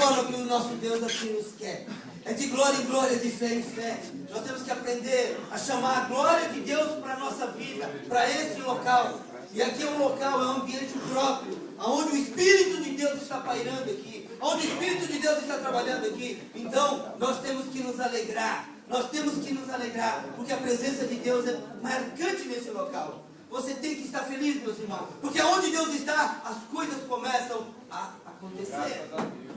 forma que o nosso Deus assim nos quer. É de glória em glória, de fé em fé. Nós temos que aprender a chamar a glória de Deus para a nossa vida, para esse local. E aqui é um local, é um ambiente próprio, onde o Espírito de Deus está pairando aqui, onde o Espírito de Deus está trabalhando aqui. Então, nós temos que nos alegrar. Nós temos que nos alegrar, porque a presença de Deus é marcante nesse local. Você tem que estar feliz, meus irmãos, porque onde Deus está, as coisas começam a acontecer.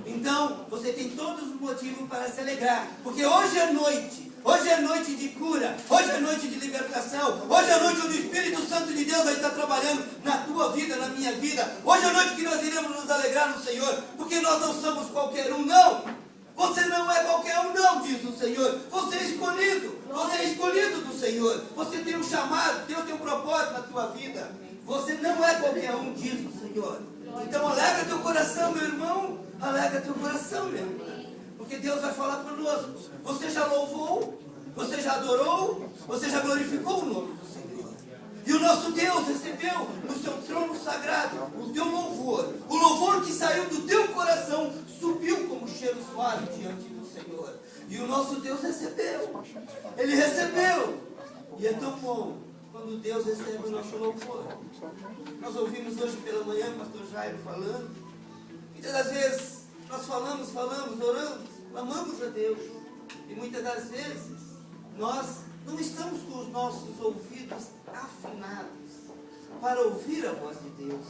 Então, você tem todos os motivos para se alegrar, porque hoje é noite de cura, hoje é noite de libertação, hoje é noite onde o Espírito Santo de Deus vai estar trabalhando na tua vida, na minha vida. Hoje é noite que nós iremos nos alegrar no Senhor, porque nós não somos qualquer um, não. Você não é qualquer um, não, diz o Senhor. Você é escolhido do Senhor. Você tem um chamado, Deus tem um propósito na tua vida. Você não é qualquer um, diz o Senhor. Então alegra teu coração, meu irmão. Alegra teu coração, meu irmão. Porque Deus vai falar conosco. Você já louvou? Você já adorou? Você já glorificou o nome do Senhor? E o nosso Deus recebeu no seu trono sagrado o teu louvor. O louvor que saiu do teu coração subiu como cheiro suave diante do Senhor. E o nosso Deus recebeu. Ele recebeu. E é tão bom quando Deus recebe o nosso louvor. Nós ouvimos hoje pela manhã o pastor Jairo falando. Muitas das vezes nós falamos, oramos, clamamos a Deus. E muitas das vezes nós não estamos com os nossos ouvidos afinados para ouvir a voz de Deus.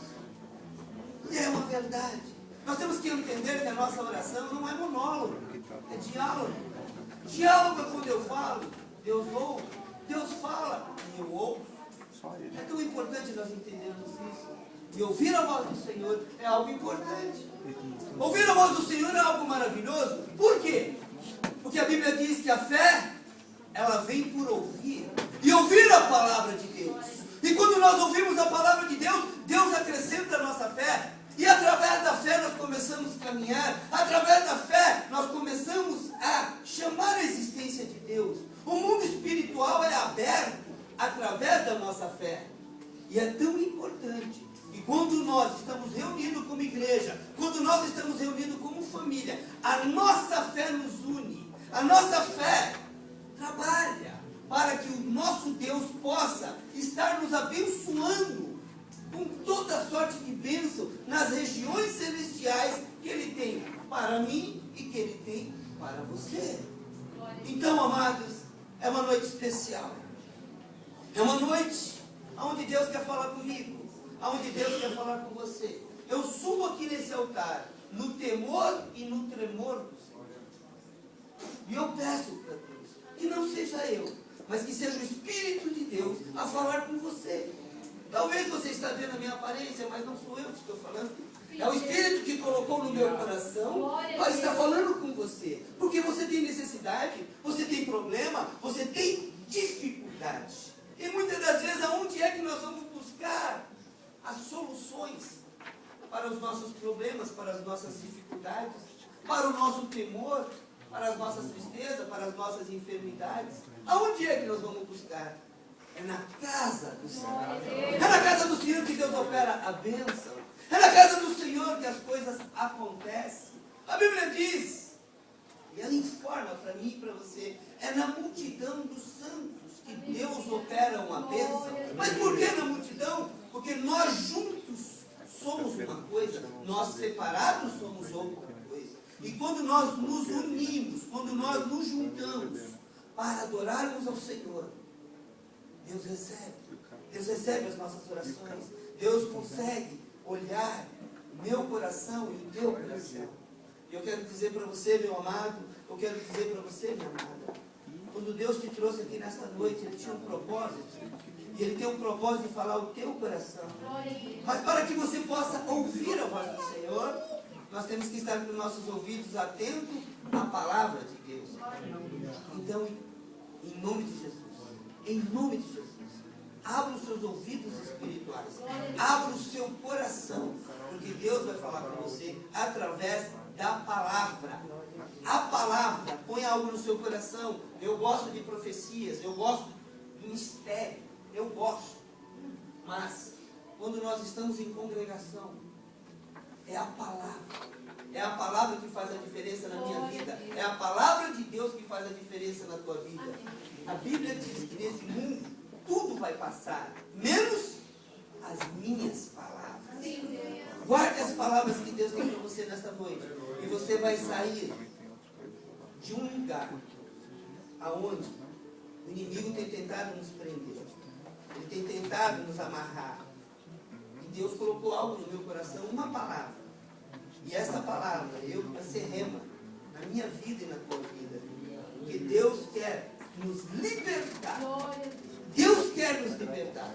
E é uma verdade. Nós temos que entender que a nossa oração não é monólogo, é diálogo. Diálogo é quando eu falo, Deus ouve, Deus fala e eu ouço. É tão importante nós entendermos isso. E ouvir a voz do Senhor é algo importante. Ouvir a voz do Senhor é algo maravilhoso. Por quê? Porque a Bíblia diz que a fé, ela vem por ouvir. E ouvir a palavra de Deus. E quando nós ouvimos a palavra de Deus, Deus acrescenta a nossa fé. E através da fé nós começamos a caminhar. Através da fé nós começamos a chamar a existência de Deus. O mundo espiritual é aberto através da nossa fé. E é tão importante. E quando nós estamos reunidos como igreja, quando nós estamos reunidos como família, a nossa fé nos une. A nossa fé trabalha para que o nosso Deus possa estar nos abençoando com toda sorte de bênção nas regiões celestiais que Ele tem para mim e que Ele tem para você. Então, amados, é uma noite especial. É uma noite onde Deus quer falar comigo, onde Deus quer falar com você. Eu subo aqui nesse altar no temor e no tremor do Senhor. E eu peço para Deus que não seja eu, mas que seja o Espírito de Deus a falar com você. Talvez você está vendo a minha aparência, mas não sou eu que estou falando. É o Espírito que colocou no meu coração para estar falando com você. Porque você tem necessidade, você tem problema, você tem dificuldade. E muitas das vezes, aonde é que nós vamos buscar as soluções para os nossos problemas, para as nossas dificuldades, para o nosso temor, para as nossas tristezas, para as nossas enfermidades? Aonde é que nós vamos buscar? É na casa do Senhor. É na casa do Senhor que Deus opera a bênção. É na casa do Senhor que as coisas acontecem. A Bíblia diz, e ela informa para mim e para você, é na multidão dos santos que Deus opera uma bênção. Mas por que na multidão? Porque nós juntos somos uma coisa, nós separados somos outra coisa. E quando nós nos unimos, quando nós nos juntamos para adorarmos ao Senhor, Deus recebe as nossas orações. Deus consegue olhar o meu coração e o teu coração. E eu quero dizer para você, meu amado, eu quero dizer para você, minha amada, quando Deus te trouxe aqui nesta noite, Ele tinha um propósito. E Ele tem um propósito de falar o teu coração. Mas para que você possa ouvir a voz do Senhor, nós temos que estar com nossos ouvidos atentos à palavra de Deus. Então, em nome de Jesus, abra os seus ouvidos espirituais, abra o seu coração, porque Deus vai falar com você através da palavra. A palavra põe algo no seu coração. Eu gosto de profecias, eu gosto do mistério, eu gosto. Mas, quando nós estamos em congregação, é a palavra que faz a diferença. aconteça na tua vida. A Bíblia diz que nesse mundo tudo vai passar, menos as minhas palavras. Guarde as palavras que Deus tem para você nesta noite. E você vai sair de um lugar aonde o inimigo tem tentado nos prender. Ele tem tentado nos amarrar. E Deus colocou algo no meu coração, uma palavra. E essa palavra, vai ser rema na minha vida e na tua vida. Porque Deus quer nos libertar. Deus quer nos libertar.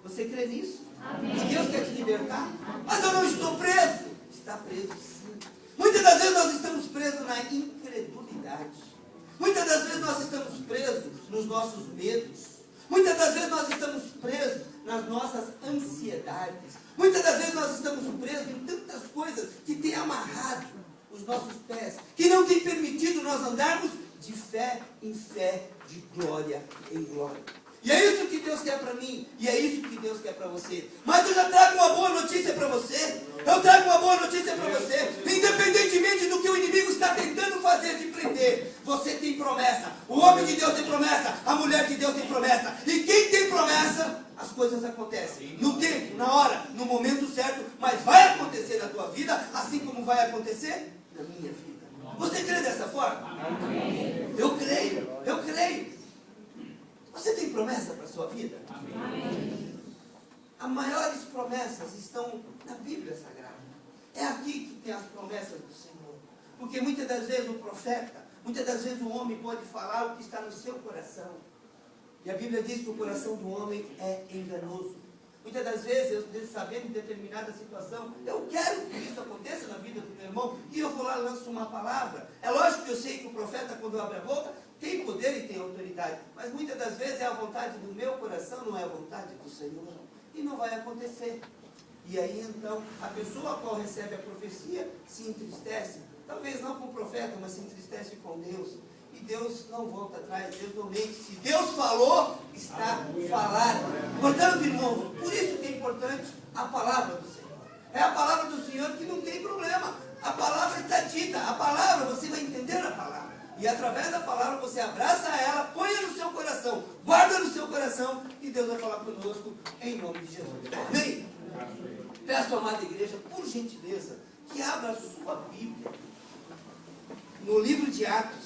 Você crê nisso? Amém. Que Deus quer te libertar? Mas eu não estou preso. Está preso sim. Muitas das vezes nós estamos presos na incredulidade. Muitas das vezes nós estamos presos nos nossos medos. Muitas das vezes nós estamos presos nas nossas ansiedades. Muitas das vezes nós estamos presos em tantas coisas que têm amarrado os nossos pés, que não têm permitido nós andarmos de fé em fé, de glória em glória. E é isso que Deus quer para mim, e é isso que Deus quer para você. Mas eu já trago uma boa notícia para você. Eu trago uma boa notícia para você. Independentemente do que o inimigo está tentando fazer de prender, você tem promessa. O homem de Deus tem promessa, a mulher de Deus tem promessa. E quem tem promessa, as coisas acontecem. No tempo, na hora, no momento certo. Mas vai acontecer na tua vida, assim como vai acontecer na minha vida. Você crê dessa forma? Eu creio, eu creio. Você tem promessa para a sua vida? Amém. As maiores promessas estão na Bíblia Sagrada. É aqui que tem as promessas do Senhor. Porque muitas das vezes o profeta, muitas das vezes o homem pode falar o que está no seu coração. E a Bíblia diz que o coração do homem é enganoso. Muitas das vezes, eu sabendo de determinada situação, eu quero que isso aconteça na vida do meu irmão, e eu vou lá e lanço uma palavra. É lógico que eu sei que o profeta, quando abre a boca, tem poder e tem autoridade, mas muitas das vezes é a vontade do meu coração, não é a vontade do Senhor, e não vai acontecer. E aí então, a pessoa a qual recebe a profecia se entristece, talvez não com o profeta, mas se entristece com Deus, e Deus não volta atrás, Deus não mente. Se Deus falou, está falado. Portanto, irmãos, por isso que é importante a palavra do Senhor. É a palavra do Senhor que não tem problema, a palavra está dita, a palavra, você vai entender a palavra. E através da palavra você abraça ela, põe no seu coração, guarda no seu coração, e Deus vai falar conosco em nome de Jesus. Amém? Peço à amada igreja, por gentileza, que abra a sua Bíblia no livro de Atos.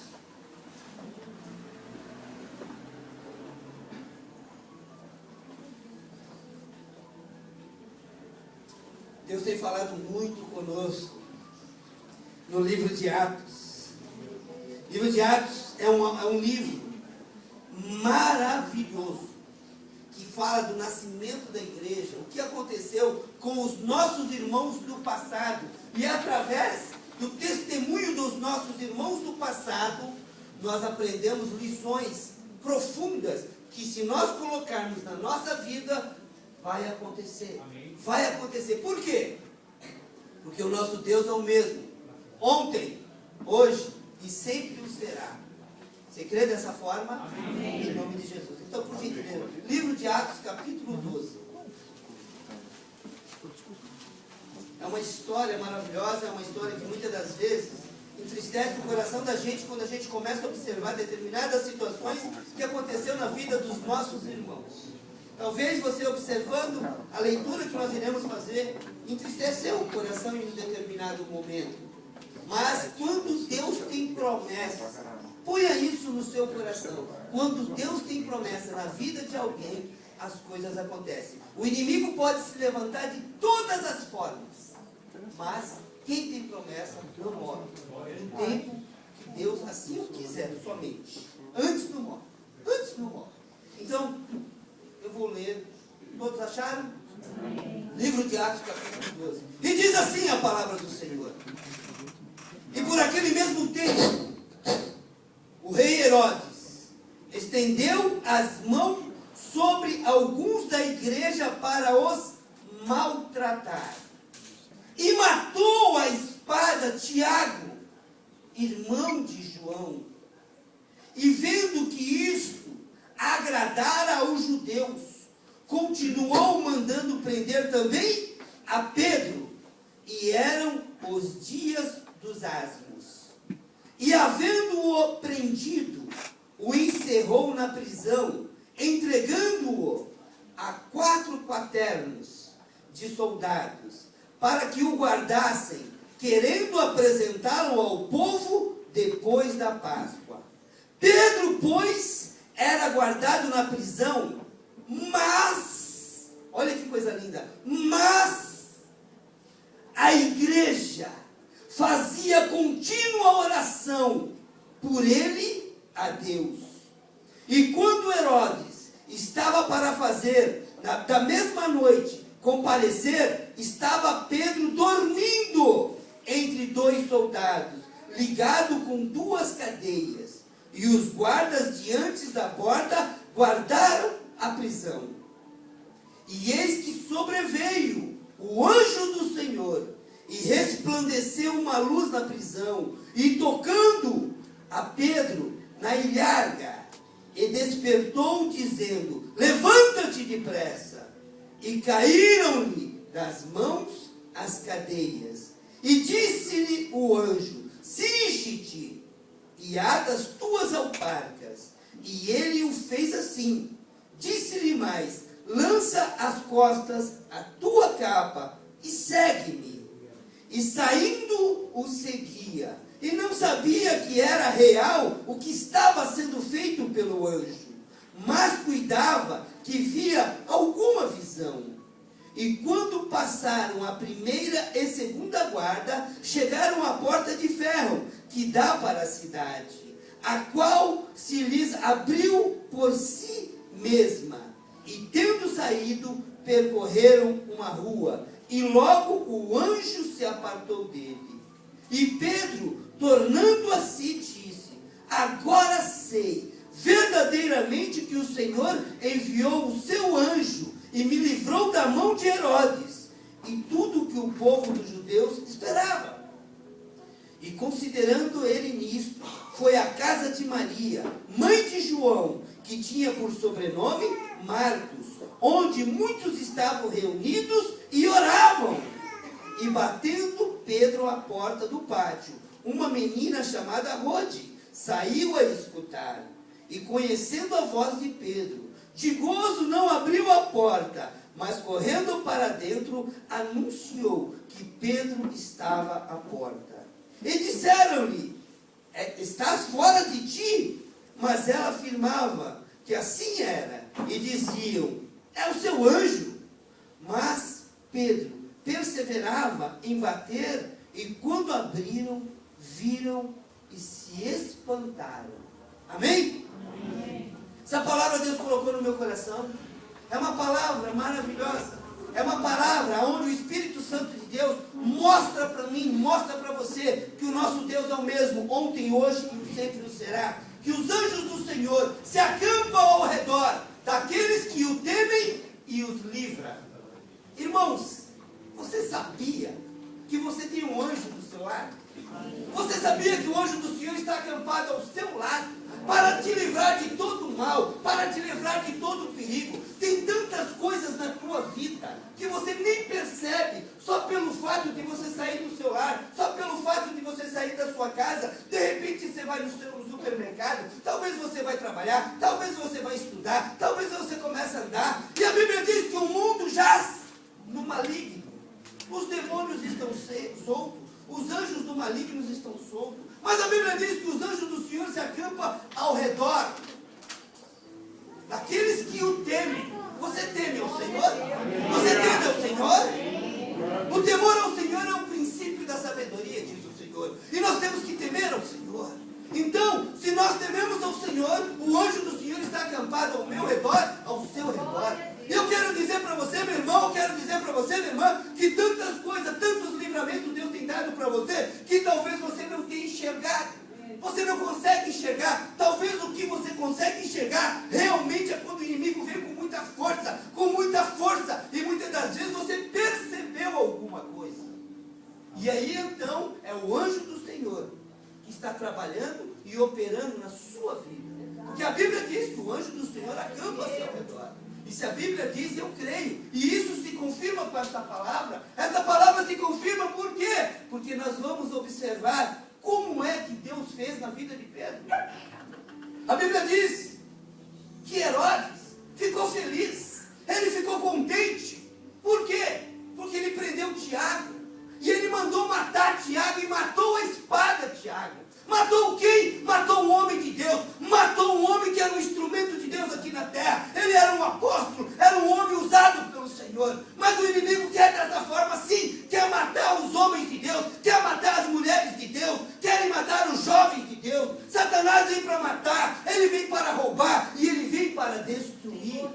Deus tem falado muito conosco no livro de Atos. O livro de Atos é um livro maravilhoso, que fala do nascimento da igreja, o que aconteceu com os nossos irmãos do passado. E através do testemunho dos nossos irmãos do passado, nós aprendemos lições profundas, que se nós colocarmos na nossa vida, vai acontecer. Amém. Vai acontecer. Por quê? Porque o nosso Deus é o mesmo, ontem, hoje e sempre o será. Você crê dessa forma? Amém. Em nome de Jesus. Então, por gentileza, livro de Atos, capítulo 12. É uma história maravilhosa, é uma história que muitas das vezes entristece o coração da gente quando a gente começa a observar determinadas situações que aconteceu na vida dos nossos irmãos. Talvez você observando a leitura que nós iremos fazer, entristeceu o coração em um determinado momento. Mas quando Deus tem promessas, ponha isso no seu coração. Quando Deus tem promessa na vida de alguém, as coisas acontecem. O inimigo pode se levantar de todas as formas, mas quem tem promessa não morre. No tempo que Deus assim o quiser, somente. Antes não morre. Antes não morre. Então, eu vou ler. Todos acharam? Livro de Atos, capítulo 12. E diz assim a palavra do Senhor. E por aquele mesmo tempo, o rei Herodes estendeu as mãos sobre alguns da igreja para os maltratar. E matou a espada Tiago, irmão de João. E vendo que isto agradara aos judeus, continuou mandando prender também a Pedro. E eram os dias dos asmos. E havendo-o prendido, o encerrou na prisão, entregando-o a 4 quaternos de soldados, para que o guardassem, querendo apresentá-lo ao povo depois da Páscoa. Pedro, pois, era guardado na prisão, mas, olha que coisa linda, mas a igreja fazia contínua oração por ele a Deus. E quando Herodes estava para fazer, da mesma noite, comparecer, estava Pedro dormindo entre 2 soldados, ligado com 2 cadeias. E os guardas diante da porta guardaram a prisão. E eis que sobreveio o anjo do Senhor, e resplandeceu uma luz na prisão, e tocando a Pedro na ilharga, e despertou, dizendo: levanta-te depressa. E caíram-lhe das mãos as cadeias. E disse-lhe o anjo: cinge-te e ata as tuas alparcas. E ele o fez assim. Disse-lhe mais: lança às costas a tua capa e segue-me. E saindo o seguia, e não sabia que era real o que estava sendo feito pelo anjo, mas cuidava que via alguma visão. E quando passaram a primeira e segunda guarda, chegaram à porta de ferro, que dá para a cidade, a qual se lhes abriu por si mesma. E tendo saído, percorreram uma rua, e logo o anjo se apartou dele. E Pedro, tornando a si, disse: agora sei verdadeiramente que o Senhor enviou o seu anjo e me livrou da mão de Herodes, e tudo que o povo dos judeus esperava. E considerando ele nisto, foi à casa de Maria, mãe de João, que tinha por sobrenome Marcos, onde muitos estavam reunidos e oravam. E batendo Pedro à porta do pátio, uma menina chamada Rode saiu a escutar. E conhecendo a voz de Pedro, de gozo não abriu a porta, mas correndo para dentro, anunciou que Pedro estava à porta. E disseram-lhe: estás fora de ti? Mas ela afirmava que assim era, e diziam: é o seu anjo. Mas Pedro perseverava em bater, e quando abriram, viram e se espantaram. Amém? Amém. Essa palavra Deus colocou no meu coração. É uma palavra maravilhosa. É uma palavra onde o Espírito Santo de Deus mostra para mim, mostra para você que o nosso Deus é o mesmo, ontem, hoje e sempre o será. Que os anjos do Senhor se acampam ao redor daqueles que o temem e os livra. Irmãos, você sabia que você tem um anjo do seu lado? Você sabia que o anjo do Senhor está acampado ao seu lado para te livrar de todo o mal, para te livrar de todo o perigo? Tem tantas coisas na tua vida que você nem percebe, só pelo fato de você sair do seu lar, só pelo fato de você sair da sua casa. De repente você vai no supermercado, talvez você vai trabalhar, talvez você vai estudar, talvez você comece a andar, e a Bíblia diz que o mundo jaz no maligno. Os demônios estão soltos, os anjos do maligno estão soltos, mas a Bíblia diz que os anjos do Senhor se acampam ao redor daqueles que o temem. Você teme ao Senhor? Você teme ao Senhor? O temor ao Senhor é o princípio da sabedoria, diz o Senhor, e nós temos que temer ao Senhor. Então, se nós tememos ao Senhor, o anjo do Senhor está acampado ao meu redor, ao seu redor. Eu quero dizer para você, meu irmão, eu quero dizer para você, minha irmã, que tantas coisas, tantos livramentos Deus tem dado para você, que talvez você não tenha enxergado. Você não consegue enxergar. Talvez o que você consegue enxergar realmente é quando o inimigo vem com muita força, e muitas das vezes você percebeu alguma coisa. E aí então é o anjo do Senhor que está trabalhando e operando na sua vida. Porque a Bíblia diz que o anjo do Senhor acampa ao seu redor. E se a Bíblia diz, eu creio. E isso se confirma com esta palavra. Esta palavra se confirma por quê? Porque nós vamos observar como é que Deus fez na vida de Pedro. A Bíblia diz que Herodes ficou feliz, ele ficou contente. Por quê? Porque ele prendeu Tiago, e ele mandou matar Tiago, e matou a espada Tiago. Matou quem? Matou um homem de Deus, matou um homem que era um instrumento de Deus aqui na terra. Ele era um apóstolo, era um homem usado pelo Senhor. Mas o inimigo quer dessa forma sim, quer matar os homens de Deus, quer matar as mulheres de Deus, querem matar os jovens de Deus. Satanás vem para matar, ele vem para roubar e ele vem para destruir.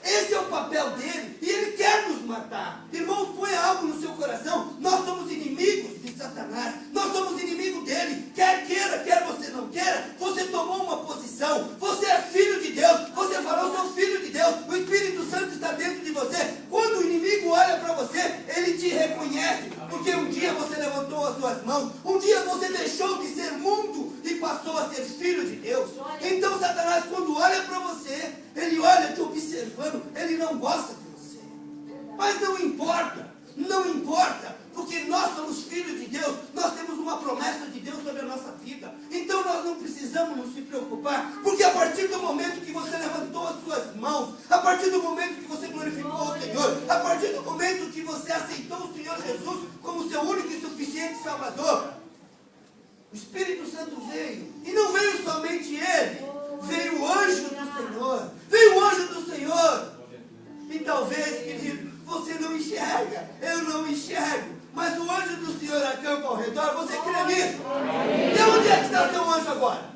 Esse é o papel dele, e ele quer nos matar. Irmãos, põe algo no seu coração. Nós somos inimigos de Satanás, nós somos inimigos dele. Quer queira, quer você não queira, você tomou uma posição. Você é filho de Deus, você falou, eu sou filho de Deus. O Espírito Santo está dentro de você. Quando o inimigo olha para você, ele te reconhece, porque um dia você levantou as suas mãos, um dia você deixou de ser mundo e passou a ser filho de Deus. Então Satanás, quando olha para você, ele olha te observando, ele não gosta de você. Mas não importa, não importa, porque nós somos filhos de Deus, nós temos uma promessa de Deus sobre a nossa vida. Então nós não precisamos nos se preocupar, porque a partir do momento que você levantou as suas mãos, a partir do momento que você glorificou o Senhor, a partir do momento que você aceitou o Senhor Jesus como seu único e suficiente Salvador, o Espírito Santo veio, e não veio somente ele, veio o anjo do Senhor, veio o anjo do Senhor. E talvez, querido, você não enxerga, eu não enxergo, mas o anjo do Senhor acampa ao redor. Você crê nisso? E onde é que está seu anjo agora?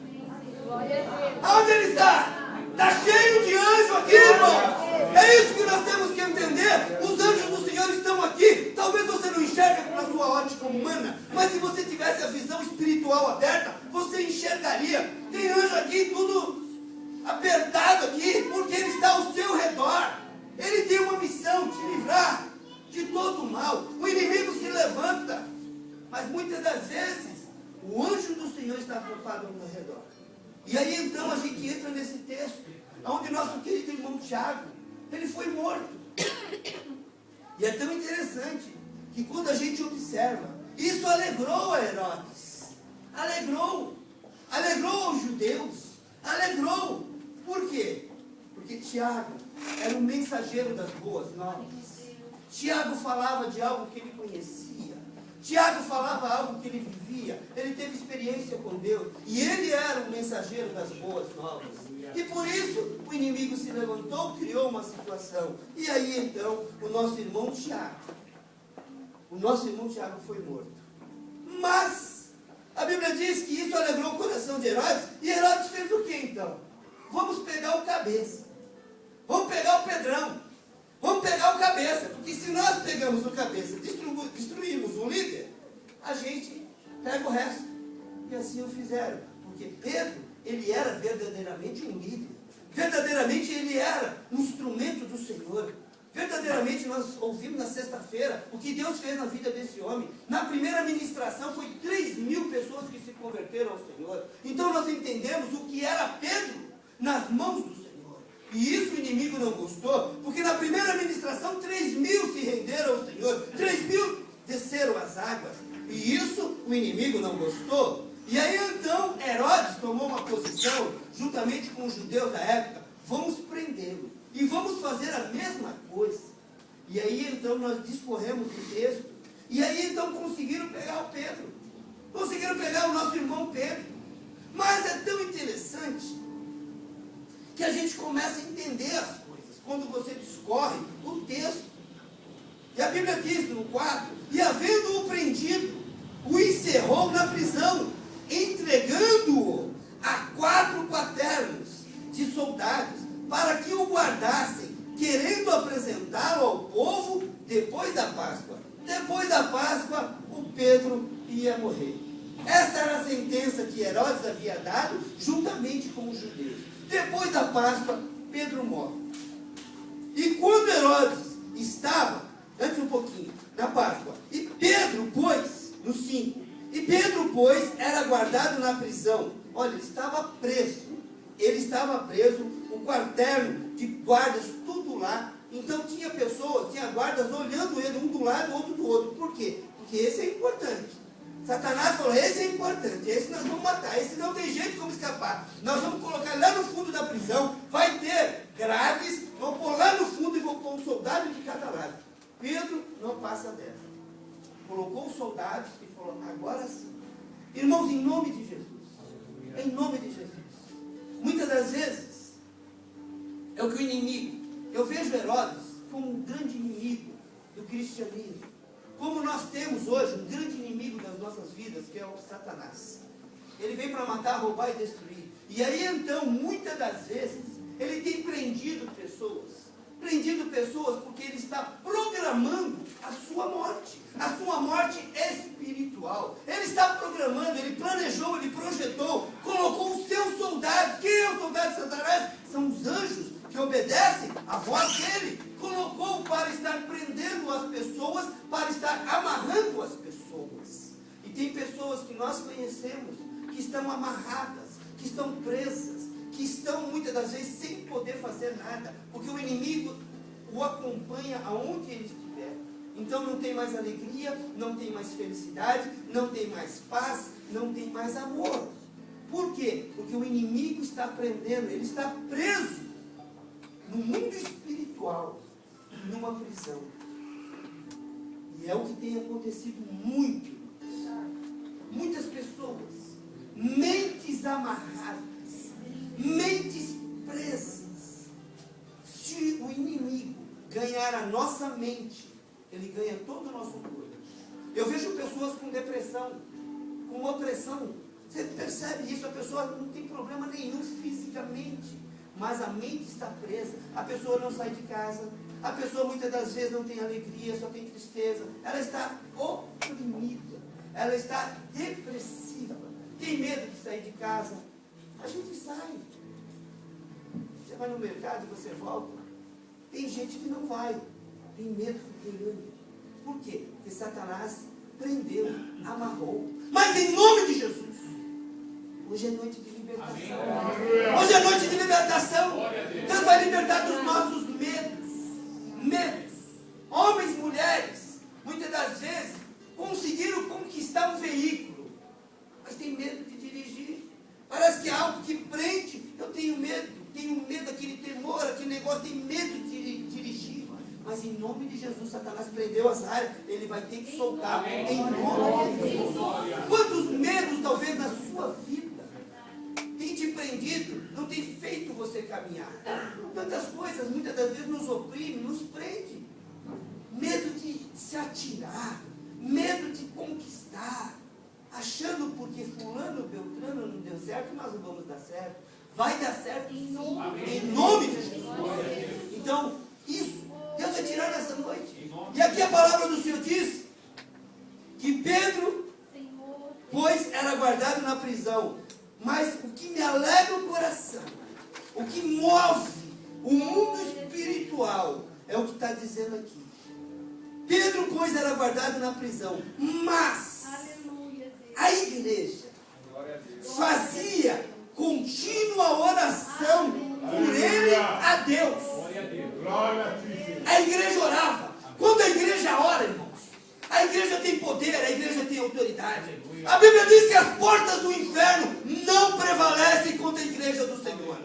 Aonde ele está? Está cheio de anjo aqui, irmão. É isso que nós temos que entender. Os anjos do Senhor estão aqui. Talvez você não enxergue com a sua ótica humana, mas se você tivesse a visão espiritual aberta, você enxergaria. Tem anjo aqui, tudo apertado aqui, porque ele está ao seu redor. Ele tem uma missão, te livrar de todo o mal. O inimigo se levanta, mas muitas das vezes o anjo do Senhor está acampado ao meu redor. E aí então a gente entra nesse texto, onde nosso querido irmão Tiago, ele foi morto. E é tão interessante que quando a gente observa, isso alegrou a Herodes, alegrou os judeus, alegrou. Por quê? Porque Tiago era um mensageiro das boas novas. Tiago falava de algo que ele conhecia. Tiago falava algo que ele vivia. Ele teve experiência com Deus. E ele era um mensageiro das boas novas. E por isso o inimigo se levantou, criou uma situação. E aí então o nosso irmão Tiago foi morto. Mas a Bíblia diz que isso alegrou o coração de Herodes. E Herodes fez o que então? Vamos pegar o cabeça. Vamos pegar o Pedrão. Vamos pegar o cabeça. Porque se nós pegamos o cabeça, destruímos o líder, a gente pega o resto. E assim o fizeram. Porque Pedro, ele era verdadeiramente um líder. Verdadeiramente ele era um instrumento do Senhor. Verdadeiramente nós ouvimos na sexta-feira o que Deus fez na vida desse homem. Na primeira ministração foi 3.000 pessoas que se converteram ao Senhor. Então nós entendemos o que era Pedro nas mãos do Senhor. E isso o inimigo não gostou, porque na primeira ministração 3.000 se renderam ao Senhor, 3.000 desceram as águas. E isso o inimigo não gostou. E aí então Herodes tomou uma posição, juntamente com os judeus da época, vamos prendê-lo. E vamos fazer a mesma coisa. E aí então nós discorremos o texto. E aí então conseguiram pegar o Pedro. Conseguiram pegar o nosso irmão Pedro. Mas é tão interessante que a gente começa a entender as coisas quando você discorre o texto. E a Bíblia diz no 4, e havendo-o prendido, o encerrou na prisão, entregando-o a 4 quaternos de soldados, para que o guardassem, querendo apresentá-lo ao povo depois da Páscoa. Depois da Páscoa, o Pedro ia morrer. Essa era a sentença que Herodes havia dado, juntamente com os judeus. Depois da Páscoa, Pedro morre. E quando Herodes estava, antes um pouquinho, na Páscoa, e Pedro, pois, no 5, e Pedro, pois, era guardado na prisão. Olha, ele estava preso. Ele estava preso, o quaterno de guardas, tudo lá. Então tinha pessoas, tinha guardas olhando ele, um do lado, outro do outro. Por quê? Porque esse é importante. Satanás falou, esse é importante, esse nós vamos matar, esse não tem jeito como escapar. Nós vamos colocar lá no fundo da prisão, vai ter grades, vou pôr lá no fundo e vou pôr um soldado de cada lado. Pedro não passa dessa. Colocou os soldados e falou, agora sim. Irmãos, em nome de Jesus, em nome de Jesus, muitas das vezes, é o que o inimigo, eu vejo Herodes como um grande inimigo do cristianismo. Como nós temos hoje um grande inimigo das nossas vidas, que é o Satanás. Ele vem para matar, roubar e destruir. E aí então, muitas das vezes, ele tem prendido pessoas porque ele está programando a sua morte espiritual. Ele está programando, ele planejou, ele projetou, colocou os seus soldados. Quem é o soldado de Satanás? São os anjos que obedecem à voz dele. Colocou para estar prendendo as pessoas, para estar amarrando as pessoas. E tem pessoas que nós conhecemos que estão amarradas, que estão presas, que estão muitas das vezes sem poder fazer nada, porque o inimigo o acompanha aonde ele estiver. Então não tem mais alegria, não tem mais felicidade, não tem mais paz, não tem mais amor. Por quê? Porque o inimigo está prendendo, ele está preso no mundo espiritual, numa prisão. E é o que tem acontecido muito. Muitas pessoas, mentes amarradas, mentes presas. Se o inimigo ganhar a nossa mente, ele ganha todo o nosso corpo. Eu vejo pessoas com depressão, com opressão. Você percebe isso? A pessoa não tem problema nenhum fisicamente, mas a mente está presa. A pessoa não sai de casa. A pessoa muitas das vezes não tem alegria, só tem tristeza. Ela está oprimida. Ela está depressiva. Tem medo de sair de casa. A gente sai. Você vai no mercado e você volta. Tem gente que não vai. Tem medo de grande. Por quê? Porque Satanás prendeu, amarrou. Mas em nome de Jesus, hoje é noite de libertação. Amém. Hoje é noite de libertação. Deus vai libertar dos nossos medos. Medos. Homens, mulheres, muitas das vezes conseguiram conquistar um veículo, mas tem medo de dirigir. Parece que é algo que prende. Eu tenho medo daquele temor, aquele negócio, tenho medo de dirigir. Mas em nome de Jesus, Satanás prendeu as áreas, ele vai ter que soltar. Em nome de Jesus. Quantos medos talvez na sua vida tem te prendido, não tem feito você caminhar? Tantas coisas, muitas das vezes nos oprime, nos prende. Medo de se atirar, medo de conquistar, achando porque fulano, beltrano não deu certo, nós não vamos dar certo. Vai dar certo em nome de Jesus. Então, isso, Deus vai tirar nessa noite. E aqui a palavra do Senhor diz que Pedro, pois, era guardado na prisão. Mas o que me alegra o coração, o que move o mundo espiritual, é o que está dizendo aqui. Pedro, pois, era guardado na prisão, mas a igreja fazia contínua oração por ele a Deus. A igreja orava. Quando a igreja ora, irmãos, a igreja tem poder, a igreja tem autoridade. A Bíblia diz que as portas do inferno não prevalecem contra a igreja do Senhor.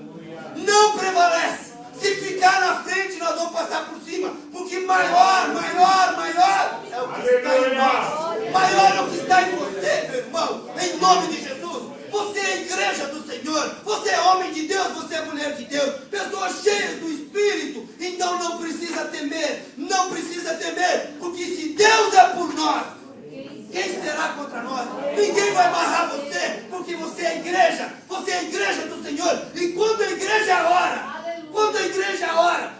Não prevalece. Se ficar na frente, nós vamos passar por cima. Porque maior é o que está em nós. Maior é o que está em você, meu irmão. Em nome de Jesus. Você é a igreja do Senhor. Você é homem de Deus, você é mulher de Deus. Pessoas cheias do Espírito. Então não precisa temer. Não precisa temer. Porque se Deus é por nós, quem será contra nós? Ninguém vai amarrar você, porque você é a igreja. Você é a igreja do Senhor. E quando a igreja ora,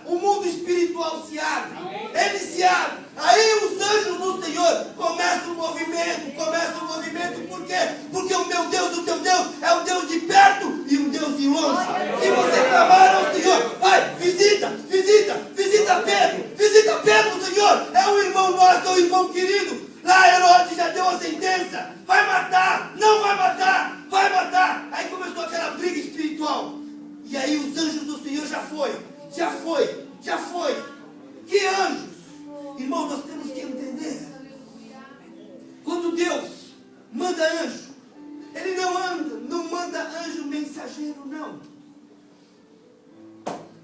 o mundo espiritual se abre. Ele se abre. Aí os anjos do Senhor começam o movimento. Por quê? Porque o meu Deus, o teu Deus, é um Deus de perto e um Deus de longe. Se você clamar ao Senhor, vai, visita Pedro, Senhor. É um irmão nosso, é um irmão querido. Lá Herodes já deu a sentença. Vai matar, não vai matar, vai matar. Aí começou aquela briga espiritual. anda anjo mensageiro, não.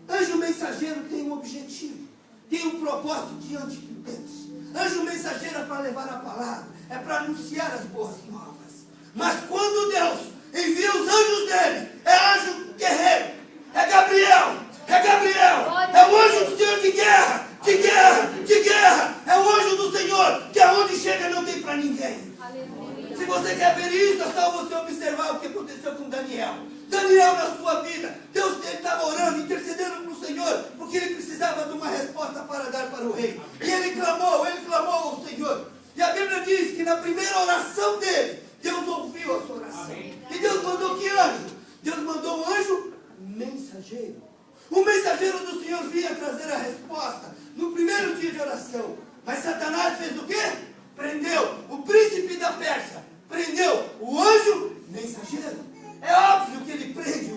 Anjo mensageiro tem um objetivo, tem um propósito diante de Deus. Anjo mensageiro é para levar a palavra, é para anunciar as boas novas. Mas quando Deus envia os anjos dele, é anjo guerreiro, é Gabriel, é o anjo do Senhor de guerra, de guerra, de guerra. É o anjo do Senhor, que aonde chega não tem para ninguém. Se você quer ver isso, é só você observar o que aconteceu com Daniel. Daniel, na sua vida, Deus estava orando, intercedendo para o Senhor, porque ele precisava de uma resposta para dar para o rei. E ele clamou ao Senhor. E a Bíblia diz que na primeira oração dele, Deus ouviu a sua oração. Amém. E Deus mandou que anjo? Deus mandou um anjo mensageiro. O mensageiro do Senhor vinha trazer a resposta no primeiro dia de oração. Mas Satanás fez o quê? Prendeu o príncipe da Pérsia. Prendeu o anjo mensageiro. É óbvio que ele prende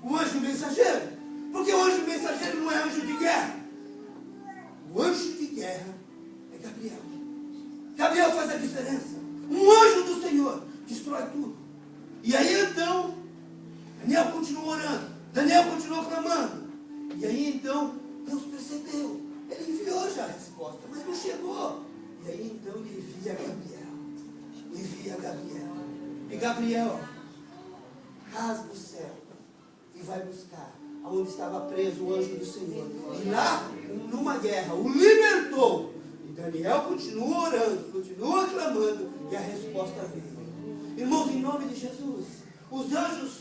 o anjo mensageiro. Porque o anjo mensageiro não é anjo de guerra. O anjo de guerra é Gabriel. Gabriel faz a diferença. Um anjo do Senhor destrói tudo. E aí então, Daniel continuou orando. Daniel continuou clamando. E aí então, Deus percebeu. Ele enviou já a resposta, mas não chegou. E aí então ele envia Gabriel. E Gabriel rasga o céu e vai buscar aonde estava preso o anjo do Senhor. E lá, numa guerra, o libertou. E Daniel continua orando, continua clamando, e a resposta veio. Irmãos, em nome de Jesus, os anjos,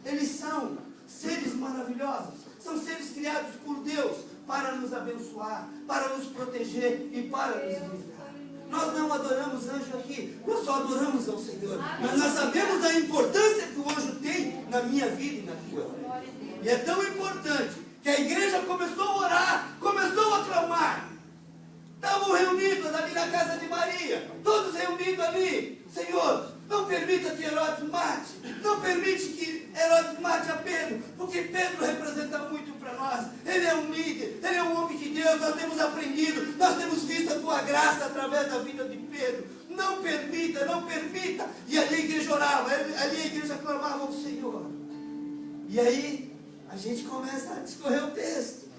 eles são seres maravilhosos, são seres criados por Deus para nos abençoar, para nos proteger e para nos livrar. Nós não adoramos anjo aqui, nós só adoramos ao Senhor. Mas nós sabemos a importância que o anjo tem na minha vida e na tua vida. E é tão importante que a igreja começou a orar, começou a clamar. Estavam reunidos ali na casa de Maria, todos reunidos ali. Senhor, não permita que Herodes mate, não permite que Herodes mate a Pedro, porque Pedro representa muito para nós. Ele é um líder, ele é um homem de Deus, nós temos aprendido, nós temos visto a tua graça através da vida de Pedro. Não permita, não permita. E ali a igreja orava, ali a igreja clamava ao Senhor. E aí a gente começa a discorrer o texto.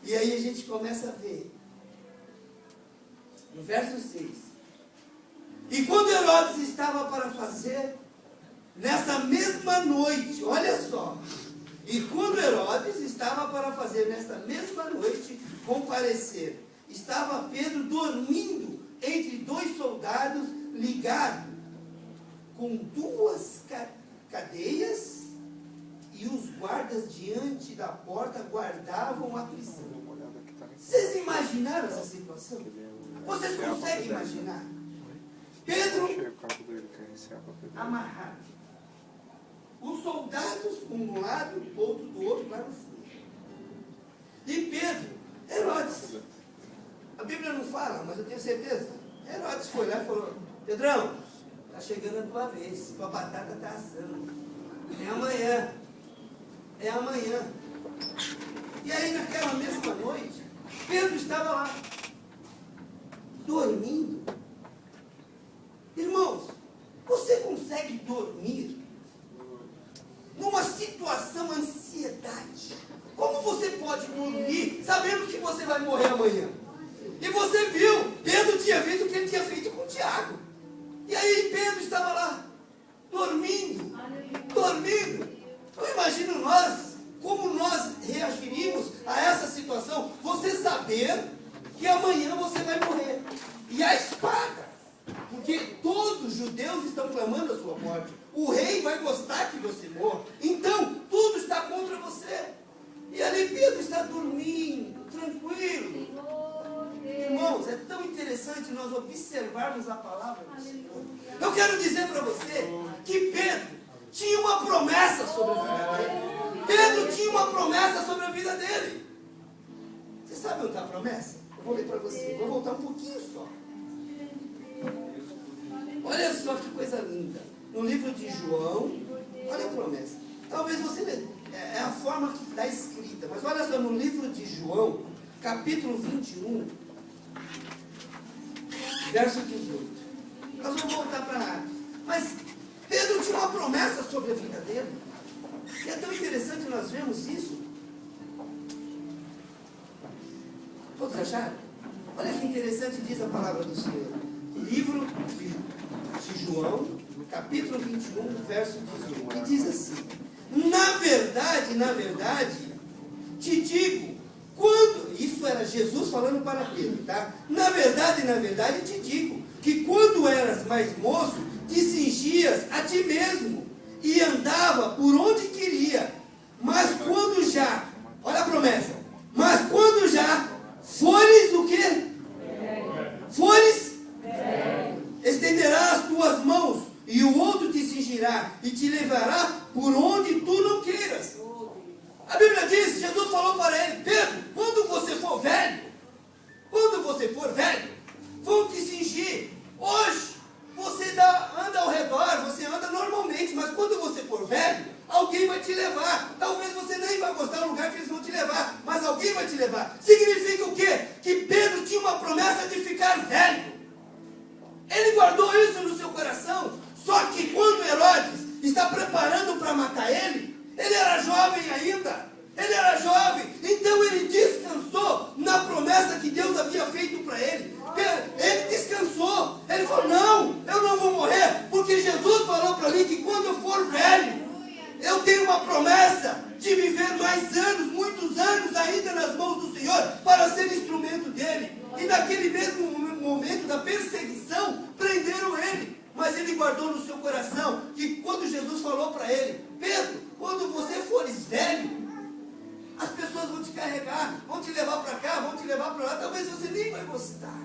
E aí a gente começa a ver. No verso 6. E quando Herodes estava para fazer, nessa mesma noite, olha só. E quando Herodes estava para fazer, nessa mesma noite, comparecer, estava Pedro dormindo entre dois soldados, ligado com duas cadeias, e os guardas diante da porta guardavam a prisão. Vocês imaginaram essa situação? Vocês conseguem imaginar? Pedro amarrado. Os soldados, um do lado, outro do outro, lá no fundo. E Pedro, Herodes, a Bíblia não fala, mas eu tenho certeza. Herodes foi lá e falou: Pedrão, está chegando a tua vez, tua batata está assando. É amanhã. É amanhã. E aí naquela mesma noite, Pedro estava lá, dormindo. Irmãos, você consegue dormir numa situação de ansiedade? Como você pode dormir sabendo que você vai morrer amanhã? E você viu, Pedro tinha visto o que ele tinha feito com Tiago. E aí Pedro estava lá, dormindo. Eu imagino como nós reagiríamos a essa situação. Você saber que amanhã você vai morrer. E a espada. Porque todos os judeus estão clamando a sua morte. O rei vai gostar que você morra. Então, tudo está contra você. E ali Pedro está dormindo, tranquilo. Irmãos, é tão interessante nós observarmos a palavra do Senhor. Eu quero dizer para você que Pedro tinha uma promessa sobre a vida dele. Pedro tinha uma promessa sobre a vida dele. Você sabe onde está a promessa? Eu vou ler para você. Vou voltar um pouquinho só. Olha só que coisa linda. No livro de João, olha a promessa. Talvez você lê. É a forma que está escrita. Mas olha só, no livro de João, capítulo 21, verso 18. Nós vamos voltar para lá. Mas Pedro tinha uma promessa. promessa sobre a vida dele. E é tão interessante nós vemos isso. Todos acharam? Olha que interessante diz a palavra do Senhor. Livro de João, capítulo 21, verso 18. E diz assim: na verdade, te digo, quando... Isso era Jesus falando para Pedro, tá? Na verdade, te digo, que quando eras mais moço, te cingias a ti mesmo e andava por onde queria. Mas quando já... Olha a promessa. Mas quando já fores o quê? Fores? Estenderás as tuas mãos e o outro te cingirá e te levará por onde tu não queiras. A Bíblia diz, Jesus falou para ele: Pedro, quando você for velho, vão te cingir. Hoje, você anda ao redor, você anda normalmente, mas quando você for velho, alguém vai te levar. Talvez você nem vai gostar do lugar que eles vão te levar, mas alguém vai te levar. Significa o quê? Que Pedro tinha uma promessa de ficar velho. Ele guardou isso no seu coração. Só que quando Herodes está preparando para matar ele era jovem ainda. Ele era jovem. Então ele descansou na promessa que Deus havia feito para ele. Ele descansou. Ele falou: não, eu não vou morrer, porque Jesus falou para mim que quando eu for velho, eu tenho uma promessa de viver mais anos, muitos anos ainda nas mãos do Senhor, para ser instrumento dele. E naquele mesmo momento da perseguição, prenderam ele. Mas ele guardou no seu coração que quando Jesus falou para ele: Pedro, quando você fores velho, as pessoas vão te carregar, vão te levar para cá, vão te levar para lá, talvez você nem vai gostar.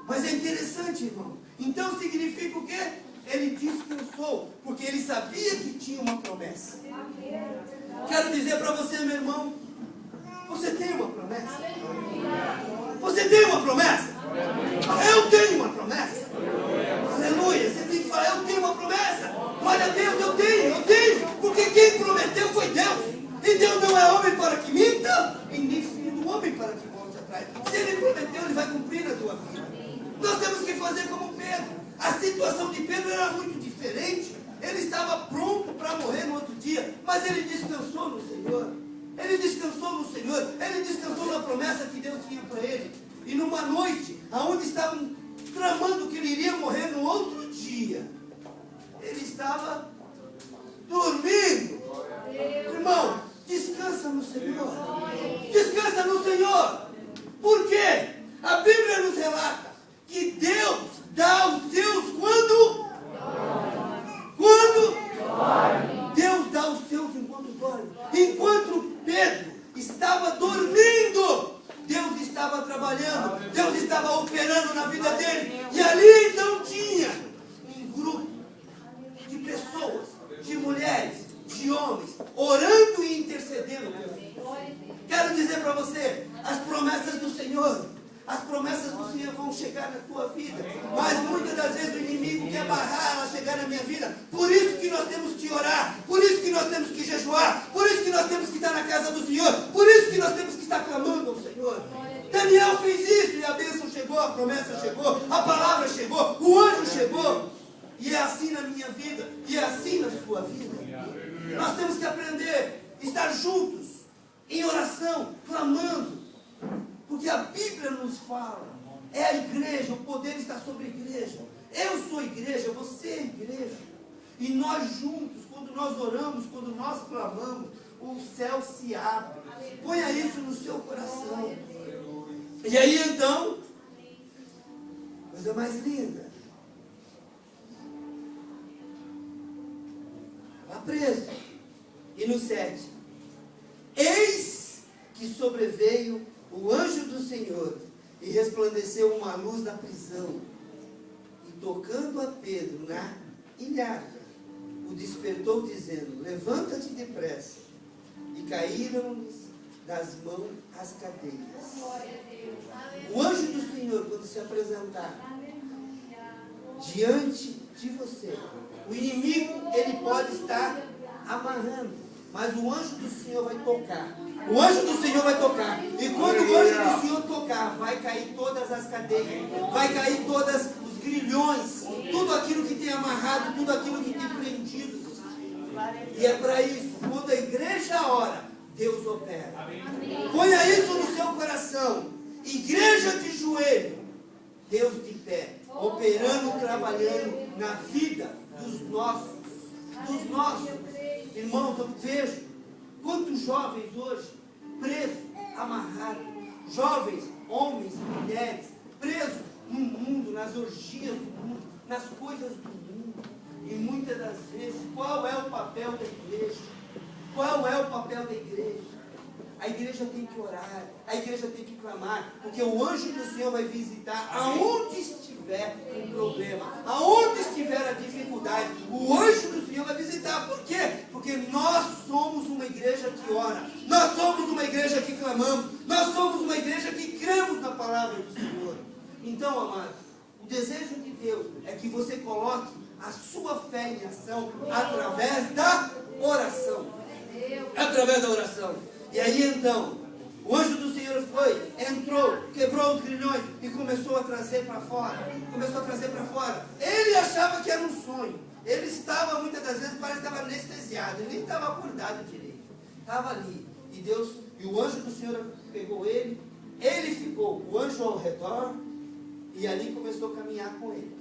Mas é interessante, irmão. Então significa o quê? Ele descansou, porque ele sabia que tinha uma promessa. Quero dizer para você, meu irmão, você tem uma promessa? Você tem uma promessa? Eu tenho uma promessa. Aleluia. Você tem que falar: eu tenho uma promessa. Glória a Deus, eu tenho. Porque quem prometeu foi Deus. E Deus não é homem para que minta, e nem filho do homem para que volte atrás. Se ele prometeu, ele vai cumprir na tua vida. Nós temos que fazer como Pedro. A situação de Pedro era muito diferente. Ele estava pronto para morrer no outro dia, mas ele descansou no Senhor. Ele descansou na promessa que Deus tinha para ele. E numa noite, aonde estavam tramando que ele iria morrer no outro dia, ele estava dormindo. Irmão, descansa no Senhor. Descansa no Senhor. Por quê? A Bíblia nos relata que Deus dá os seus quando? Deus dá os seus enquanto dorme. Enquanto Pedro estava dormindo, Deus estava trabalhando, Deus estava operando na vida dele. E ali então tinha um grupo de pessoas, de mulheres, de homens, orando e intercedendo por mim. Quero dizer para você, as promessas do Senhor vão chegar na tua vida, mas muitas das vezes o inimigo quer barrar ela chegar na minha vida. Por isso que nós temos que orar, por isso que nós temos que jejuar, por isso que nós temos que estar na casa do Senhor, por isso que nós temos que estar clamando ao Senhor. Daniel fez isso e a bênção chegou, a promessa chegou, a palavra chegou, o anjo chegou. E é assim na minha vida, e é assim na sua vida. Nós temos que aprender a estar juntos, em oração, clamando, porque a Bíblia nos fala, é a igreja, o poder está sobre a igreja. Eu sou igreja, você é igreja. E nós juntos, quando nós oramos, quando nós clamamos, o céu se abre. Ponha isso no seu coração. E aí então, coisa mais linda. Lá preso. E no 7. Eis que sobreveio o anjo do Senhor e resplandeceu uma luz na prisão. E tocando a Pedro na ilharga, o despertou dizendo: levanta-te depressa. E caíram-lhes das mãos as cadeias. O anjo do Senhor, quando se apresentar diante de você, o inimigo, ele pode estar amarrando, mas o anjo do Senhor vai tocar. O anjo do Senhor vai tocar. E quando o anjo do Senhor tocar, vai cair todas as cadeias, vai cair todos os grilhões, tudo aquilo que tem amarrado, tudo aquilo que tem prendido. E é para isso, quando a igreja ora, Deus opera. Ponha isso no seu coração. Igreja de joelho, Deus de pé, operando, trabalhando na vida dos nossos. Irmãos, eu vejo quantos jovens hoje presos, amarrados, jovens, homens, mulheres, presos no mundo, nas orgias do mundo, nas coisas do mundo. E muitas das vezes, qual é o papel da igreja? Qual é o papel da igreja? A igreja tem que orar, a igreja tem que clamar, porque o anjo do Senhor vai visitar aonde estiver o problema, aonde estiver a dificuldade. O anjo do Senhor vai visitar. Por quê? Porque nós somos uma igreja que ora, nós somos uma igreja que clamamos, nós somos uma igreja que cremos na palavra do Senhor. Então, amados, o desejo de Deus é que você coloque a sua fé em ação através da oração. Através da oração. E aí então, o anjo do Senhor entrou, quebrou os grilhões e começou a trazer para fora. Ele achava que era um sonho. Ele estava, muitas das vezes, parece que estava anestesiado. Ele nem estava acordado direito. Estava ali. E o anjo do Senhor pegou ele. Ele ficou, o anjo ao redor. E ali começou a caminhar com ele.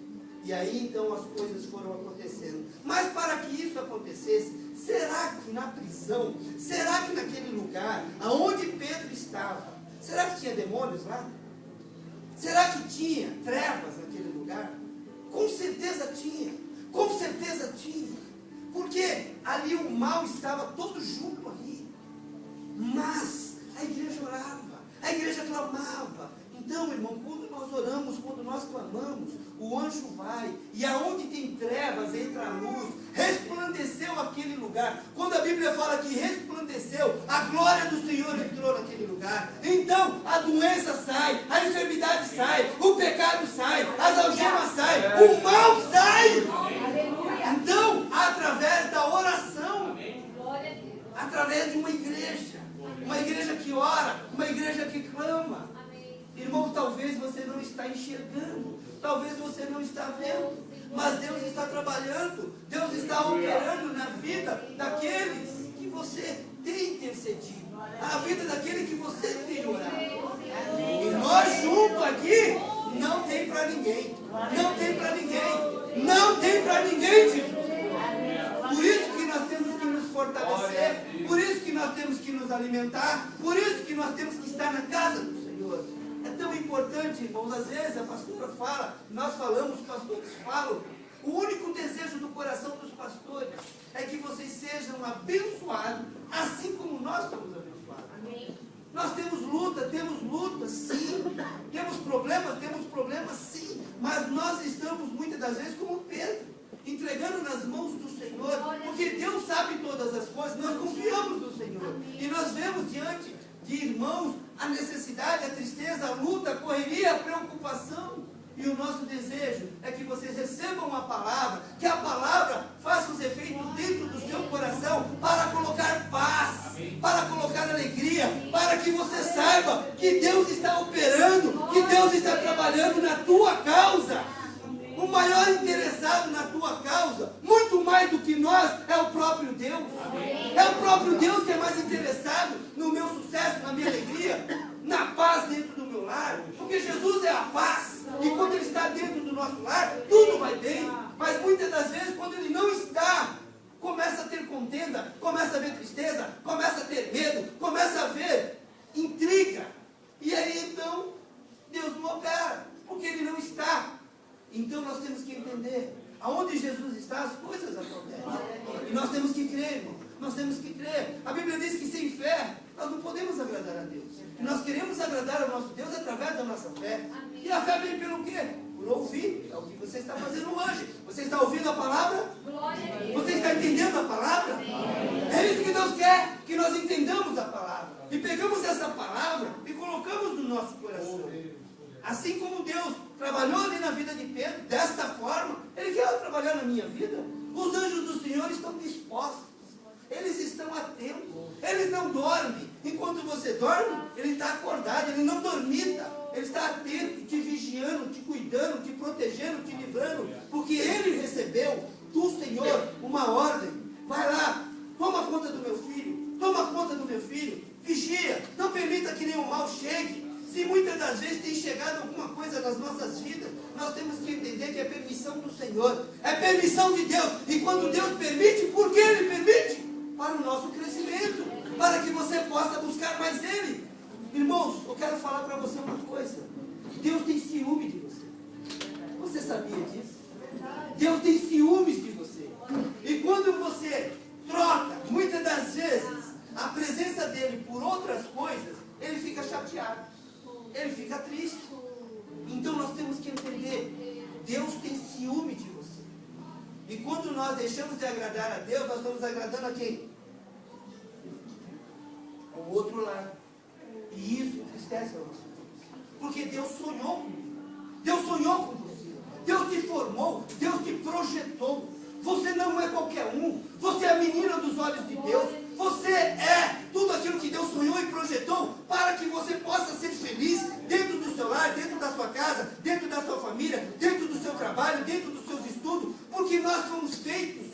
E aí então as coisas foram acontecendo. Mas para que isso acontecesse, será que na prisão, será que naquele lugar, aonde Pedro estava, será que tinha demônios lá? Será que tinha trevas naquele lugar? Com certeza tinha. Porque ali o mal estava todo junto ali. Mas a igreja orava, a igreja clamava. Então, irmão, quando nós oramos, quando nós clamamos, o anjo vai, e aonde tem trevas entra a luz. Resplandeceu aquele lugar. Quando a Bíblia fala que resplandeceu, a glória do Senhor entrou naquele lugar. Então, a doença sai, a enfermidade sai, o pecado sai, as algemas saem, o mal sai. Então, através da oração, através de uma igreja que ora, uma igreja que clama. Irmão, talvez você não está enxergando, talvez você não está vendo, mas Deus está trabalhando, Deus está operando na vida daqueles que você tem intercedido, na vida daquele que você tem orado. E nós juntos aqui, não tem para ninguém, Jesus. Por isso que nós temos que nos fortalecer, por isso que nós temos que nos alimentar, por isso que nós temos que estar na casa do Senhor. É tão importante, irmãos, às vezes a pastora fala, nós falamos, os pastores falam, o único desejo do coração dos pastores é que vocês sejam abençoados, assim como nós somos abençoados. Amém. Nós temos luta, sim, temos problemas, sim, mas nós estamos muitas das vezes como Pedro, entregando nas mãos do Senhor, porque Deus sabe todas as coisas, nós confiamos no Senhor, e nós vemos diante de irmãos a necessidade, a tristeza, a luta, a correria, a preocupação. E o nosso desejo é que vocês recebam a palavra, que a palavra faça os efeitos dentro do seu coração para colocar paz, para colocar alegria, para que você saiba que Deus está operando, que Deus está trabalhando na tua causa. O maior interessado na tua causa, muito mais do que nós, é o próprio Deus. É o próprio Deus que é mais interessado no meu sucesso, na minha alegria, na paz dentro do meu lar. Porque Jesus é a paz. E quando Ele está dentro do nosso lar, tudo vai bem. Mas muitas das vezes, quando Ele não está, começa a ter contenda, começa a ver tristeza, começa a ter medo, começa a ver intriga. E aí então, Deus não opera, porque Ele não está. Então nós temos que entender, aonde Jesus está, as coisas acontecem. E nós temos que crer, irmão. Nós temos que crer. A Bíblia diz que sem fé, nós não podemos agradar a Deus. E nós queremos agradar ao nosso Deus através da nossa fé. E a fé vem pelo quê? Por ouvir. É o que você está fazendo hoje. Você está ouvindo a palavra? Você está entendendo a palavra? É isso que Deus quer, que nós entendamos a palavra. E pegamos essa palavra e colocamos no nosso coração. Assim como Deus trabalhou ali na vida de Pedro, desta forma, Ele quer trabalhar na minha vida. Os anjos do Senhor estão dispostos. Eles estão atentos. Eles não dormem. Enquanto você dorme, Ele está acordado. Ele não dormita. Ele está atento, te vigiando, te cuidando, te protegendo, te livrando. Porque Ele recebeu do Senhor uma ordem. Vai lá, é permissão do Senhor, é permissão de Deus. E quando Deus permite, por que Ele permite? Para o nosso crescimento, para que você possa buscar mais Ele. Irmãos, eu quero falar para você uma coisa. Deus tem ciúme de você. Você sabia disso? Deus tem ciúmes de você. E quando você troca, muitas das vezes, a presença dele por outras coisas, ele fica chateado, ele fica triste. Então nós temos que entender, Deus tem ciúme de você. E quando nós deixamos de agradar a Deus, nós estamos agradando a quem? Ao outro lado. E isso entristece a nossa Deus. Porque Deus sonhou comigo. Deus sonhou com você. Deus te formou, Deus te projetou. Você não é qualquer um. Você é a menina dos olhos de Deus. Você é tudo aquilo que Deus sonhou e projetou para que você possa ser feliz dentro do seu lar, dentro da sua casa, dentro da sua família, dentro do seu trabalho, dentro dos seus estudos. Porque nós fomos feitos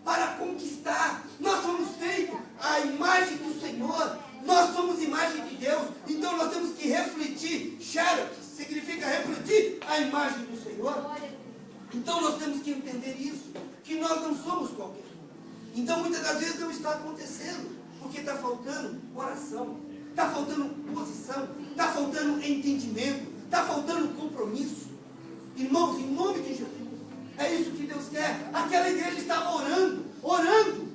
para conquistar. Nós fomos feitos à imagem do Senhor. Nós somos imagem de Deus. Então nós temos que refletir. Xerox significa refletir a imagem do Senhor. Então nós temos que entender isso, que nós não somos qualquer um. Então muitas das vezes não está acontecendo, porque está faltando oração, está faltando posição, está faltando entendimento, está faltando compromisso. Irmãos, em nome de Jesus, é isso que Deus quer. Aquela igreja estava orando,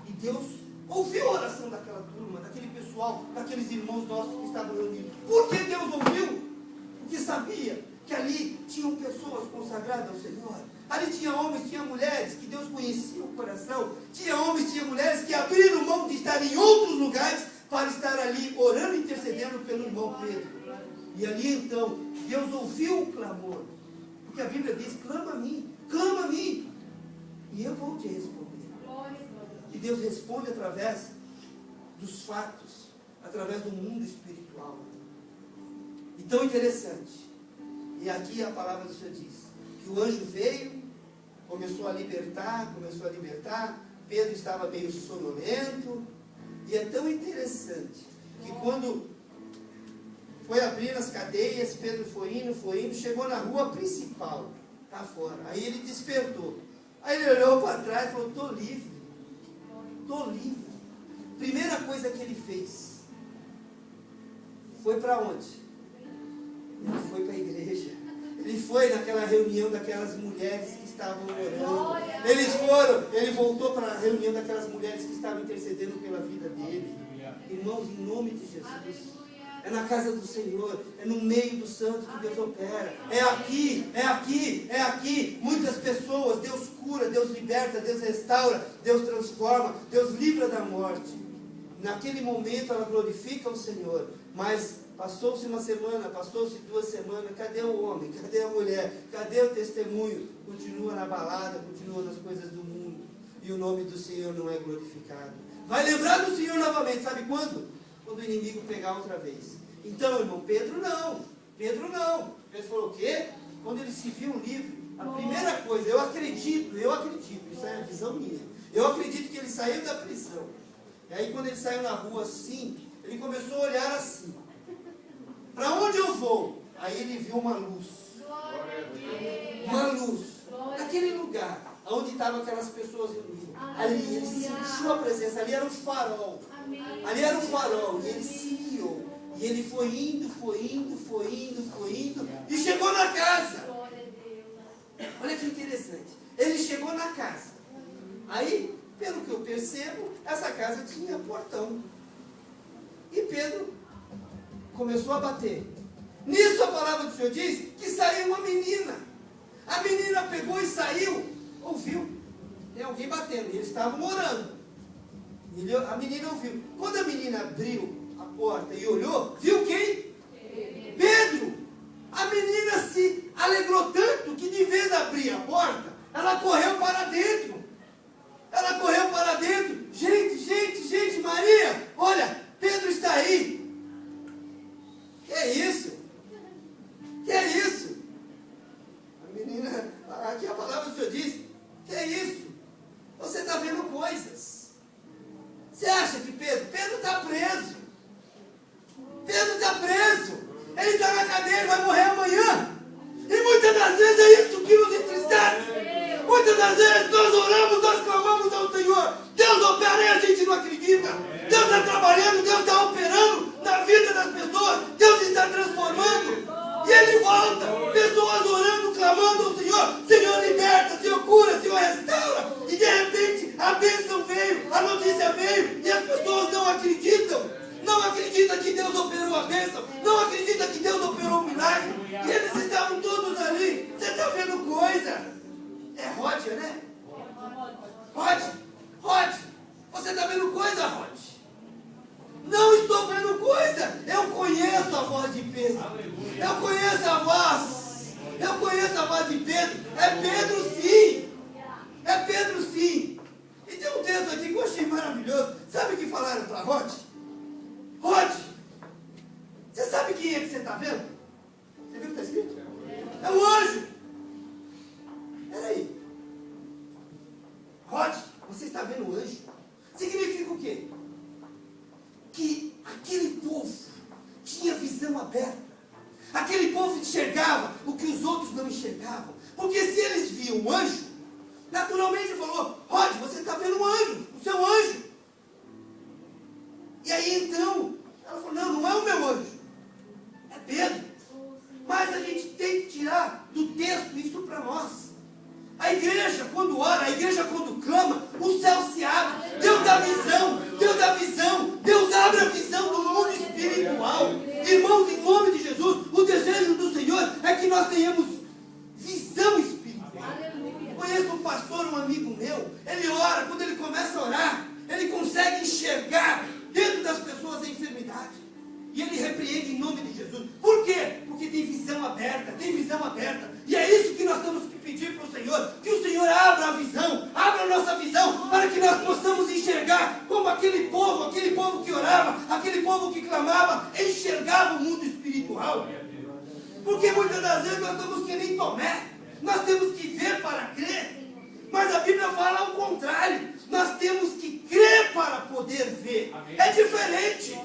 e Deus ouviu a oração daquela turma, daquele pessoal, daqueles irmãos nossos que estavam reunidos. Por que Deus ouviu? Porque sabia que ali tinham pessoas consagradas ao Senhor. Ali tinha homens, tinha mulheres que Deus conhecia o coração. Tinha homens, tinha mulheres que abriram mão de estar em outros lugares para estar ali orando e intercedendo pelo irmão Pedro. E ali então, Deus ouviu o clamor. Porque a Bíblia diz, clama a mim, e eu vou te responder. E Deus responde através dos fatos, através do mundo espiritual. Então interessante. E aqui a palavra do Senhor diz que o anjo veio, começou a libertar, Pedro estava meio sonolento, e é tão interessante que quando foi abrir as cadeias, Pedro foi indo, chegou na rua principal, está fora, aí ele despertou, aí ele olhou para trás e falou, estou livre, primeira coisa que ele fez, foi para onde? Ele foi para a igreja. Ele foi naquela reunião daquelas mulheres que estavam orando. Ele voltou para a reunião daquelas mulheres que estavam intercedendo pela vida dele. Irmãos, em nome de Jesus. É na casa do Senhor, é no meio do santo que Deus opera. É aqui. Muitas pessoas, Deus cura, Deus liberta, Deus restaura, Deus transforma, Deus livra da morte. Naquele momento ela glorifica o Senhor, mas passou-se uma semana, passou-se 2 semanas, cadê o homem, cadê a mulher, cadê o testemunho? Continua na balada, continua nas coisas do mundo, e o nome do Senhor não é glorificado. Vai lembrar do Senhor novamente, sabe quando? Quando o inimigo pegar outra vez. Então, irmão, Pedro não. Pedro falou o quê? Quando ele se viu livre, a primeira coisa, eu acredito, isso é a visão minha, eu acredito que ele saiu da prisão. E aí quando ele saiu na rua assim, ele começou a olhar assim, para onde eu vou? Aí ele viu uma luz, naquele lugar, onde estavam aquelas pessoas reunidas, ali ele sentiu a presença, ali era um farol, e ele se guiou, e ele foi indo, e chegou na casa. Olha que interessante, ele chegou na casa, aí, pelo que eu percebo, essa casa tinha portão, e Pedro começou a bater. Nisso a palavra do Senhor diz que saiu uma menina. A menina pegou e saiu, ouviu, tem alguém batendo, eles estavam orando. A menina ouviu. Quando a menina abriu a porta e olhou, viu quem? Pedro. A menina se alegrou tanto que de vez de abrir a porta, ela correu para dentro. Gente, Maria, olha, Pedro está aí. Que é isso? A menina, aqui a palavra do Senhor diz, que é isso? Você está vendo coisas. Você acha que Pedro está preso. Ele está na cadeia, ele vai morrer amanhã. E muitas das vezes é isso que vendo anjo. Significa o quê? Que aquele povo tinha visão aberta. Aquele povo enxergava o que os outros não enxergavam. Porque se eles viam um anjo, naturalmente ele falou: Rod, você está vendo um anjo, o seu anjo. E aí então, ela falou: não, não é o meu anjo, é Pedro. Mas a gente tem que tirar do texto isso para nós. A igreja quando ora, a igreja quando clama, o céu se abre. Deus dá visão, Deus dá visão. Deus abre a visão do mundo espiritual. Irmãos, em nome de Jesus, o desejo do Senhor é que nós tenhamos visão espiritual. Conheço um pastor, um amigo meu, ele ora, quando ele começa a orar, ele consegue enxergar dentro das pessoas a enfermidade. E ele repreende em nome de Jesus. Por quê? Porque tem visão aberta, tem visão aberta. E é isso que nós temos que pedir para o Senhor. Que o Senhor abra a visão, abra a nossa visão, para que nós possamos enxergar como aquele povo que orava, aquele povo que clamava, enxergava o mundo espiritual. Porque muitas das vezes nós estamos que nem Tomé. Nós temos que ver para crer. Mas a Bíblia fala ao contrário. Nós temos que crer para poder ver. É diferente.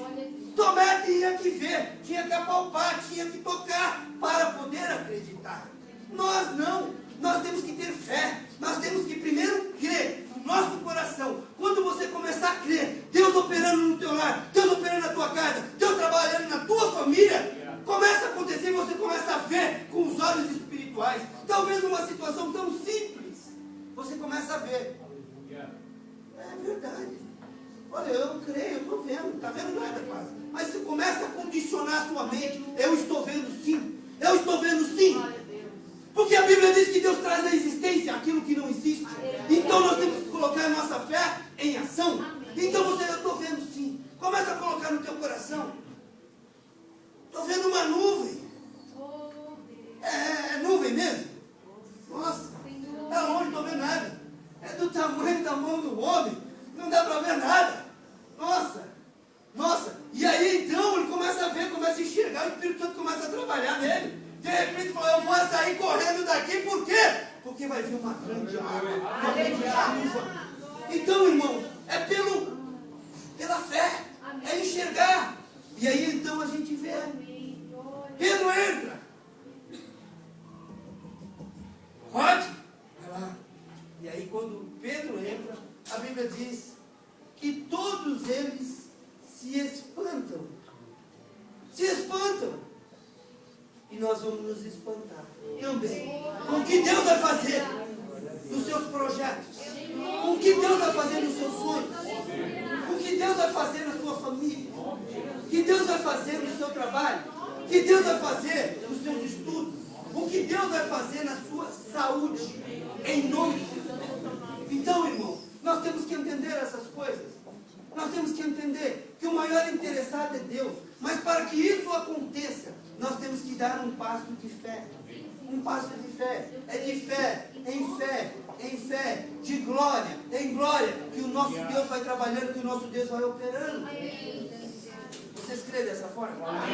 Tomé tinha que ver, tinha que apalpar, tinha que tocar para poder acreditar. Nós não, nós temos que ter fé, nós temos que primeiro crer no nosso coração. Quando você começar a crer, Deus operando no teu lar, Deus operando na tua casa, Deus trabalhando na tua família, começa a acontecer e você começa a ver com os olhos espirituais. Talvez numa situação tão simples, você começa a ver. É verdade. Olha, eu creio, eu estou vendo, não está vendo nada quase. Mas você começa a condicionar a sua mente. Eu estou vendo sim, eu estou vendo sim. Porque a Bíblia diz que Deus traz à existência aquilo que não existe. Então nós temos que colocar a nossa fé em ação. Então eu estou vendo sim. Começa a colocar no teu coração. Estou vendo uma nuvem. É nuvem mesmo? Nossa, está longe, não estou vendo nada. É do tamanho da mão do homem. Não dá para ver nada. Nossa. E aí então ele começa a ver, começa a enxergar, o Espírito Santo começa a trabalhar nele. De repente ele falou: eu vou sair correndo daqui, por quê? Porque vai vir uma grande água, uma grande chuva. Então, irmãos, é pela fé, é enxergar. E aí então a gente vê. Pedro entra. Pode? Vai lá. E aí quando Pedro entra, a Bíblia diz que todos eles se espantam. Se espantam. E nós vamos nos espantar também. Com o que Deus vai fazer nos seus projetos. Com o que Deus vai fazer nos seus sonhos. Com o que Deus vai fazer na sua família. O que Deus vai fazer no seu trabalho. O que Deus vai fazer nos seus estudos. O que Deus vai fazer na sua saúde. Em nome de Jesus. Então, irmão, nós temos que entender essas coisas. Nós temos que entender que o maior interessado é Deus. Mas para que isso aconteça, nós temos que dar um passo de fé. Um passo de fé. É de fé, em fé, em fé, de glória, em glória, que o nosso Deus vai trabalhando, que o nosso Deus vai operando. Vocês creem dessa forma?